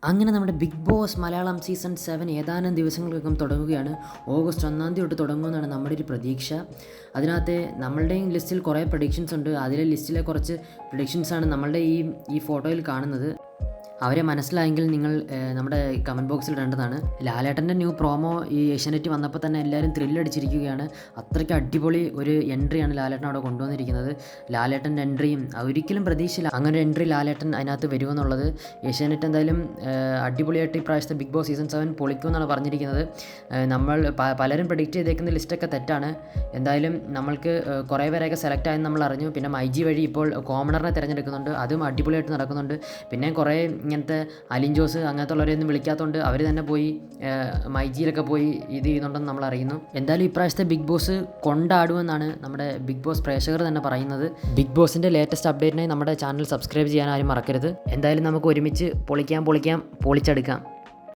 അങ്ങനെ നമ്മുടെ big boss Malayalam season 7 ഏതാനും ദിവസങ്ങൾക്കകം തുടങ്ങുകയാണ്. ഓഗസ്റ്റ് 1 തൊട്ട് തുടങ്ങുമെന്നാണ് നമ്മുടെ ഒരു പ്രതീക്ഷ. അതിനകത്ത് നമ്മളുടെയും ലിസ്റ്റിൽ കുറേ പ്രഡിക്ഷൻസ് ഉണ്ട്. അതിലെ ലിസ്റ്റിലെ കുറച്ച് പ്രഡിക്ഷൻസാണ് നമ്മളുടെ ഈ ഫോട്ടോയിൽ കാണുന്നത്. അവരെ മനസ്സിലായെങ്കിൽ നിങ്ങൾ നമ്മുടെ കമൻറ്റ് ബോക്സിൽ ഇടേണ്ടതാണ്. ലാലേട്ടൻ്റെ ന്യൂ പ്രോമോ ഈ ഏഷ്യാനെറ്റ് വന്നപ്പോൾ തന്നെ എല്ലാവരും ത്രില്ലടിച്ചിരിക്കുകയാണ്. അത്രയ്ക്ക് അടിപൊളി ഒരു എൻട്രിയാണ് ലാലേട്ടൻ അവിടെ കൊണ്ടുവന്നിരിക്കുന്നത്. ലാലേട്ടൻ്റെ എൻട്രിയും ഒരിക്കലും പ്രതീക്ഷയില്ല അങ്ങനെ എൻട്രി ലാലേട്ടൻ അതിനകത്ത് വരുമെന്നുള്ളത്. ഏഷ്യാനെറ്റ് എന്തായാലും അടിപൊളിയായിട്ട് ഇപ്രാവശ്യത്തെ ബിഗ് ബോസ് സീസൺ 7 പൊളിക്കുമെന്നാണ് പറഞ്ഞിരിക്കുന്നത്. നമ്മൾ പലരും പ്രഡിക്റ്റ് ചെയ്തേക്കുന്ന ലിസ്റ്റൊക്കെ തെറ്റാണ്. എന്തായാലും നമ്മൾക്ക് കുറേ പേരെയൊക്കെ സെലക്ട് ആയെന്ന് നമ്മൾ അറിഞ്ഞു. പിന്നെ മൈജി വഴി ഇപ്പോൾ കോമണറിനെ തിരഞ്ഞെടുക്കുന്നുണ്ട്, അതും അടിപൊളിയായിട്ട് നടക്കുന്നുണ്ട്. പിന്നെ കുറേ ഇങ്ങനത്തെ അലിൻ ജോസ് അങ്ങനത്തെ ഉള്ളവരെയൊന്നും വിളിക്കാത്തതുകൊണ്ട് അവർ തന്നെ പോയി മൈജിയിലൊക്കെ പോയി ഇത് ചെയ്യുന്നുണ്ടെന്ന് നമ്മൾ അറിയുന്നു. എന്തായാലും ഇപ്രാവശ്യത്തെ ബിഗ് ബോസ് കൊണ്ടാടുമെന്നാണ് നമ്മുടെ ബിഗ് ബോസ് പ്രേക്ഷകർ തന്നെ പറയുന്നത്. ബിഗ് ബോസിൻ്റെ ലേറ്റസ്റ്റ് അപ്ഡേറ്റിനായി നമ്മുടെ ചാനൽ സബ്സ്ക്രൈബ് ചെയ്യാൻ ആരും മറക്കരുത്. എന്തായാലും നമുക്ക് ഒരുമിച്ച് പൊളിക്കാം പൊളിച്ചെടുക്കാം.